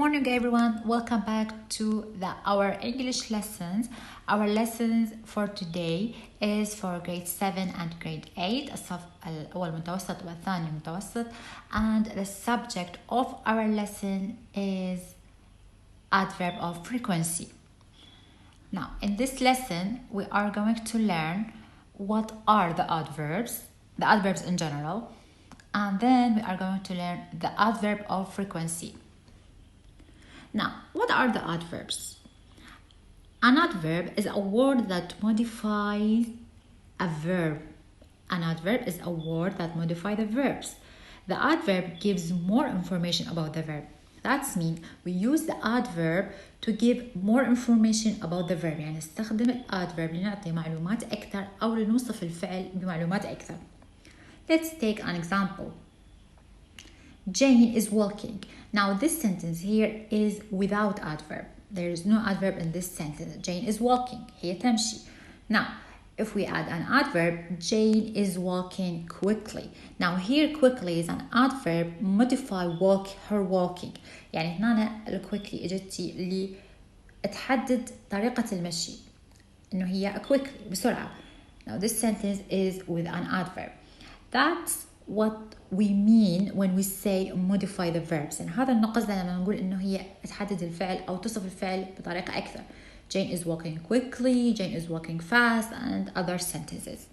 Morning everyone, welcome back to our English lessons. Our lessons for today is for grade 7 and grade 8 الصف الاول متوسط والثاني متوسط, and the subject of our lesson is adverb of frequency. Now in this lesson we are going to learn what are the adverbs in general, and then we are going to learn the adverb of frequency. Now, what are the adverbs? An adverb is a word that modifies a verb. An adverb is a word that modifies the verbs. The adverb gives more information about the verb. That means we use the adverb to give more information about the verb. يعني نستخدم الادverb لنعطي معلومات أكثر أو لنوصف الفعل بمعلومات أكثر. Let's take an example. Jane is walking. Now this sentence here is without adverb. There is no adverb in this sentence. Jane is walking. هي تمشي. Now if we add an adverb, Jane is walking quickly. Now here quickly is an adverb modify her walking. يعني هنا quickly اجتي اللي تحدد طريقة المشي إنه هي quickly بسرعة. Now this sentence is with an adverb. That's what we mean when we say modify the verbs. يعني هذا النقص لما نقول إنه هي تحدد الفعل أو تصف الفعل بطريقة أكثر. Jane is walking quickly, Jane is walking fast, and other sentences.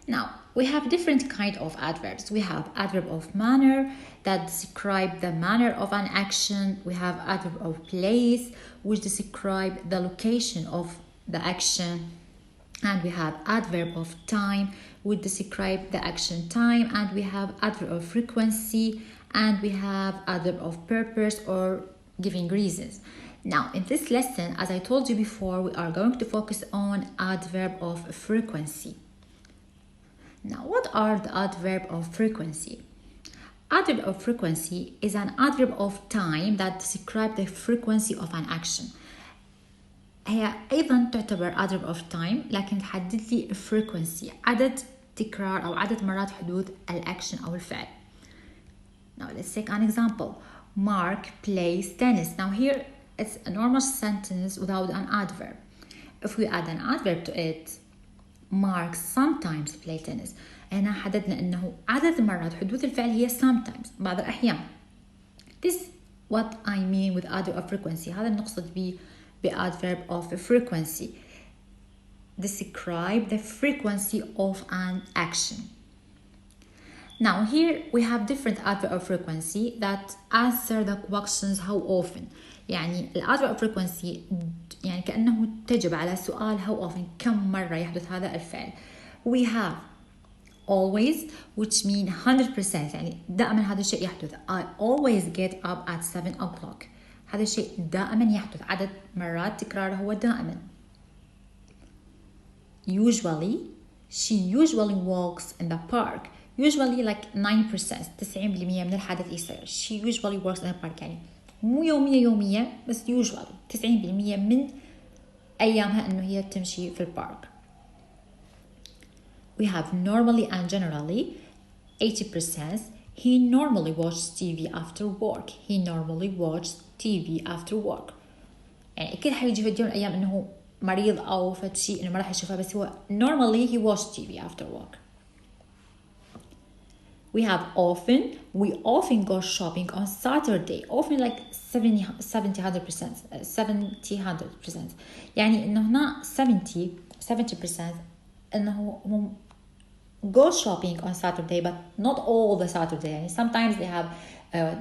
Now, we have different kind of adverbs. We have adverb of manner that describe the manner of an action. We have adverb of place, which describe the location of the action. And we have adverb of time, which describe the action time. And we have adverb of frequency, and we have adverb of purpose or giving reasons. Now, in this lesson, as I told you before, we are going to focus on adverb of frequency. Now, what are the adverb of frequency? Adverb of frequency is an adverb of time that describes the frequency of an action. هي أيضا تعتبر adverb of time لكن تحدد لي frequency عدد تكرار أو عدد مرات حدوث الأكشن أو الفعل. Now let's take an example. Mark plays tennis. Now here it's a normal sentence without an adverb. If we add an adverb to it, Mark sometimes plays tennis. هنا حددنا إنه عدد مرات حدوث الفعل هي sometimes بعض الأحيان. This what I mean with adverb of frequency. هذا نقصد به adverb of frequency. Describe the frequency of an action. Now here we have different adverb of frequency that answer the questions how often. يعني adverb of frequency يعني كأنه تجب على سؤال how often كم مرة يحدث هذا الفعل. We have always, which mean 100%. يعني دائما هذا الشيء يحدث. I always get up at 7 o'clock. هذا الشيء دائما يحدث. عدد مرات تكراره هو دائما. Usually, she usually walks in the park. Usually like 9%, 90% من الحدث يصير. She usually walks in the park. يعني مو يومية بس usually 90% من أيامها إنه هي تمشي في البارك. We have normally and generally 80%. He normally watches TV after work. He normally watches TV after work. يعني أكيد حيجي في يوم من الأيام إنه مريض أو فد شيء إنه ما راح يشوفها, بس هو normally he watches TV after work. We have often. We often go shopping on Saturday. Often like 70-100%. يعني إنه هنا 70% إنه هم go shopping on Saturday, but not all the Saturday. يعني sometimes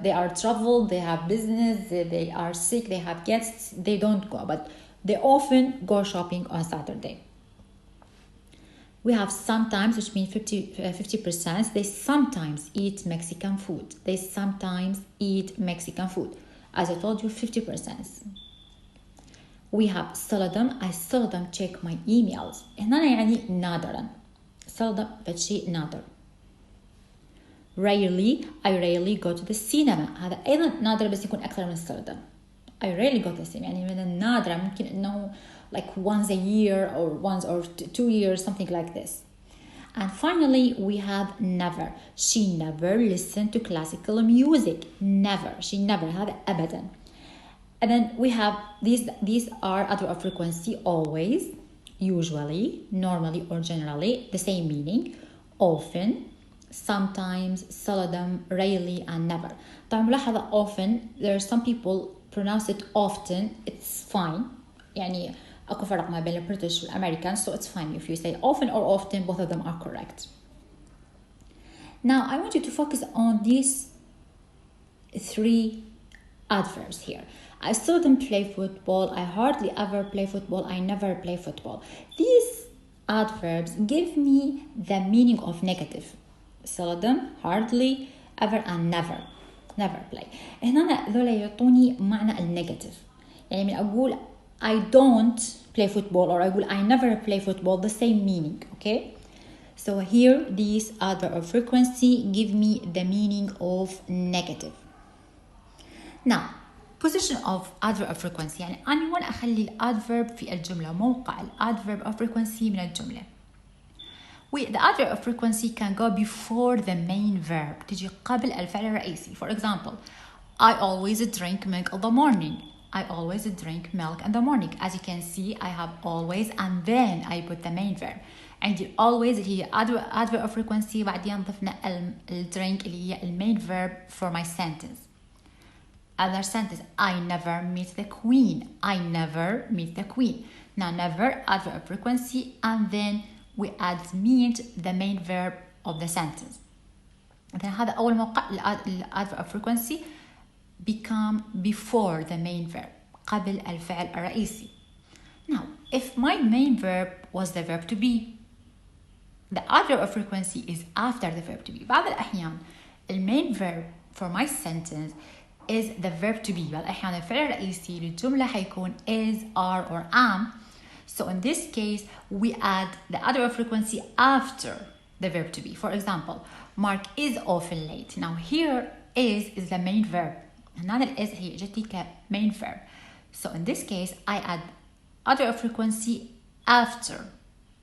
they are traveled, they have business, they are sick, they have guests, they don't go, but they often go shopping on Saturday. We have sometimes, which means 50%. They sometimes eat Mexican food. They sometimes eat Mexican food. As I told you, 50%. We have seldom. I seldom check my emails. هنا يعني نادرا. seldom بشيء نادر. Rarely. I rarely go to the cinema. هذا أيضا نادر بس يكون أكثر من seldom. I rarely go to the cinema. يعني من النادرة ممكن إنه like once a year or once or 2 years, something like this. And finally, we have never. She never listened to classical music. Never. She never. هذا أبدا. And then we have these are adverbs of frequency: always, usually, normally or generally, the same meaning. Often, sometimes, seldom, rarely, and never. طبعا ملاحظة often, there are some people pronounce it often. It's fine. يعني أكو فرق ما بين البريتش والأمريكان, so it's fine if you say often or often, both of them are correct. Now I want you to focus on these three adverbs here. I seldom play football, I hardly ever play football, I never play football. These adverbs give me the meaning of negative. Seldom, hardly, ever, and never. Never play. هنا ذولا يعطوني معنى النيجاتيف. يعني من أقول I don't play football or I will I never play football, the same meaning, okay? So here these adverb of frequency give me the meaning of negative. Now, position of adverb of frequency, يعني أنا وين أخلي الادverb في الجملة، موقع الادverb of frequency من الجملة. The adverb of frequency can go before the main verb، تجي قبل الفعل الرئيسي. For example, I always drink milk in the morning. I always drink milk in the morning. As you can see, I have always and then I put the main verb. عندي always اللي هي adverb of frequency، بعدين ضفنا drink اللي هي main verb for my sentence. Other sentence: I never meet the queen. I never meet the queen. Now never adverb of frequency, and then we add meet the main verb of the sentence. then هذا أول موقع adverb of frequency become before the main verb، قبل الفعل الرئيسي. Now, if my main verb was the verb to be, the adverb of frequency is after the verb to be. بعض الأحيان the main verb for my sentence is the verb to be. بعض الأحيان الفعل الرئيسي للجملة حيكون is, are, or am. So in this case, we add the adverb of frequency after the verb to be. For example, Mark is often late. Now here is the main verb. هنا ال is هي جتي كmain verb. So in this case, I add adverb of frequency after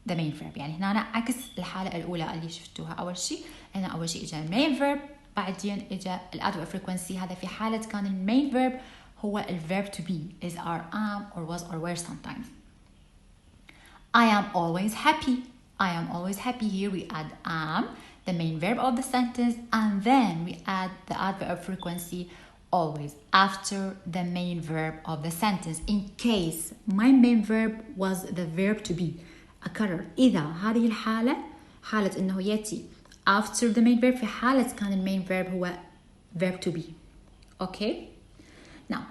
the main verb. يعني هنا عكس الحالة الأولى اللي شفتوها. أول شيء هنا أول شيء إجا main verb، بعدين إجا adverb of frequency. هذا في حالة كان main verb هو verb to be is, are, am, or was, or were sometimes. I am always happy. I am always happy. Here we add am, the main verb of the sentence, and then we add the adverb of frequency always after the main verb of the sentence in case my main verb was the verb to be. أكرر، إذا هذه الحالة حالة إنه يأتي after the main verb، في حالة كان main verb هو verb to be. Okay? Now,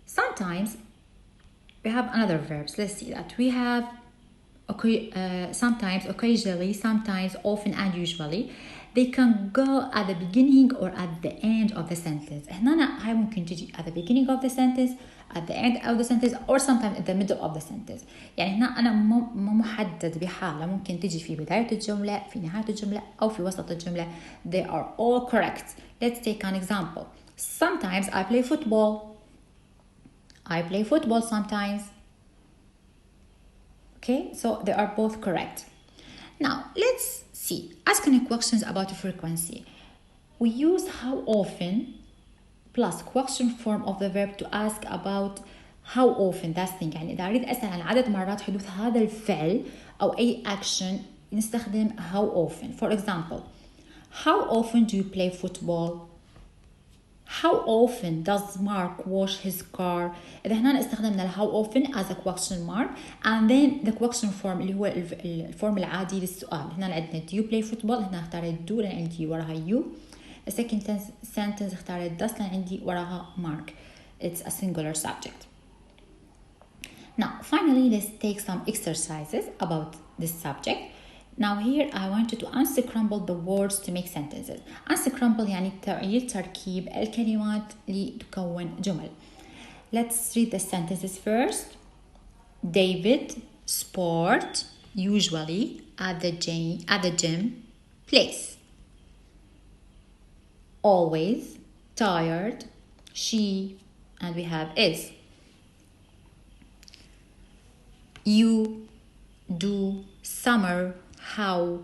sometimes we have another verbs. Let's see that. We have sometimes, occasionally, sometimes, often, and usually. They can go at the beginning or at the end of the sentence. هنا هاي ممكن تجي at the beginning of the sentence, at the end of the sentence, or sometimes at the middle of the sentence. يعني هنا أنا مو محدد بحالة، ممكن تجي في بداية الجملة، في نهاية الجملة، أو في وسط الجملة. They are all correct. Let's take an example. Sometimes I play football. I play football sometimes. Okay, so they are both correct. Now, let's see. Asking questions about frequency. We use how often plus question form of the verb to ask about how often. That's thing. يعني إذا أريد أسأل عن عدد مرات حدوث هذا الفعل أو أي action نستخدم how often. For example, how often do you play football? How often does Mark wash his car? إذا هنا استخدمنا how often as a question mark, and then the question form اللي هو الفورم العادي للسؤال. هنا عندنا do you play football؟ هنا اختارت do لأن عندي وراها you. The second sentence اختارت does لأن عندي وراها Mark. It's a singular subject. Now, finally, let's take some exercises about this subject. Now here I want you to unscramble the words to make sentences. Unscramble يعني تعيد تركيب الكلمات لتكون جمل. Let's read the sentences first. David sport usually at the gym place. Always tired she, and we have is. You do summer how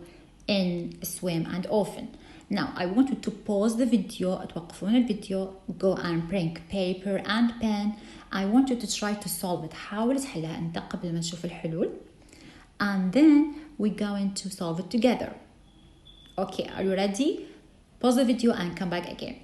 in swim and often. Now I want you to pause the video, توقفون الفيديو, go and bring paper and pen. I want you to try to solve it. حاول تحلها انت قبل ما نشوف الحلول. And then we're going to solve it together. Okay, are you ready? Pause the video and come back again.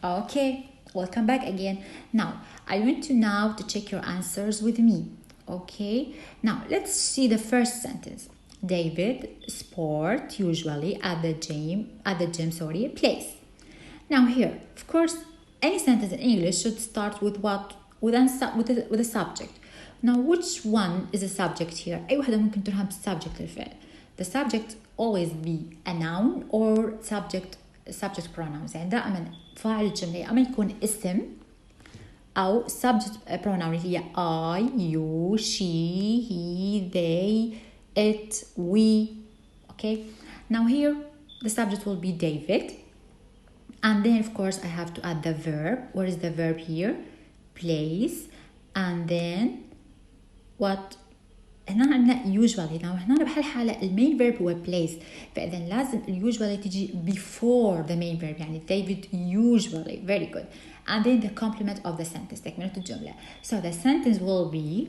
Okay, welcome back again. Now I want you now to check your answers with me. Okay, now let's see the first sentence. David sport usually at the gym plays. Now here, of course, any sentence in English should start with what? With a subject. Now which one is a subject here? أي واحدة ممكن ترهم subject للفعل. The subject always be a noun or subject pronouns. يعني دائما فاعل الجملة أما يكون اسم أو subject pronoun اللي هي I, you, she, he, they, it, we. Okay, now here the subject will be David, and then of course I have to add the verb. Where is the verb here? Plays. And then what? هنا عندنا usually. Now هنا بهالحالة المين verb هو plays, فإذا لازم usually تجي before the main verb. يعني David usually. Very good. And then the complement of the sentence, تكملة الجملة. So the sentence will be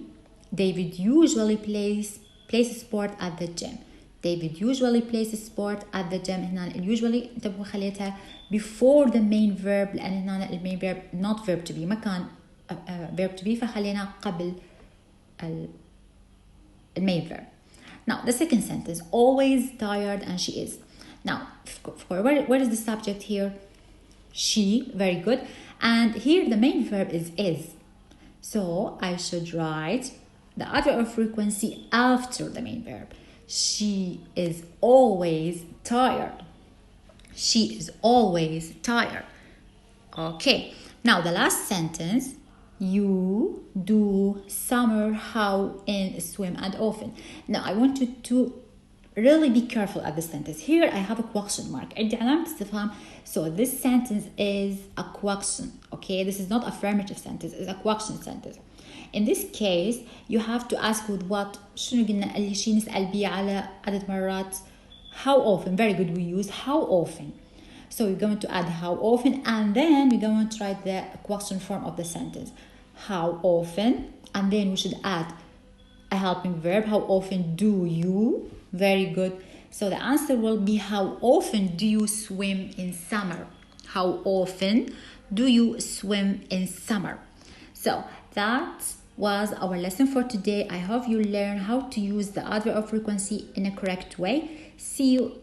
David usually plays sport at the gym. David usually plays sport at the gym. هنا usually انتبهوا خليتها before the main verb لأن هنا المين verb not verb to be, ما كان verb to be, فخلينا قبل main verb. Now the second sentence, always tired and she is. Now where is the subject here? She. Very good. And here the main verb is. So I should write the adverb of frequency after the main verb. She is always tired. She is always tired. Okay, now the last sentence, you do summer how in swim and often. Now I want you to really be careful at this sentence. Here I have a question mark. عندي علامة استفهام. So this sentence is a question. Okay, this is not affirmative sentence, it's a question sentence. In this case you have to ask with what. شنو قلنا اللي شيء نسأل بيه على عدد مرات. How often. Very good, we use how often. So we're going to add how often, and then we're going to write the question form of the sentence. How often, and then we should add a helping verb. How often do you? Very good. So the answer will be how often do you swim in summer? How often do you swim in summer? So that was our lesson for today. I hope you learn how to use the adverb of frequency in a correct way. See you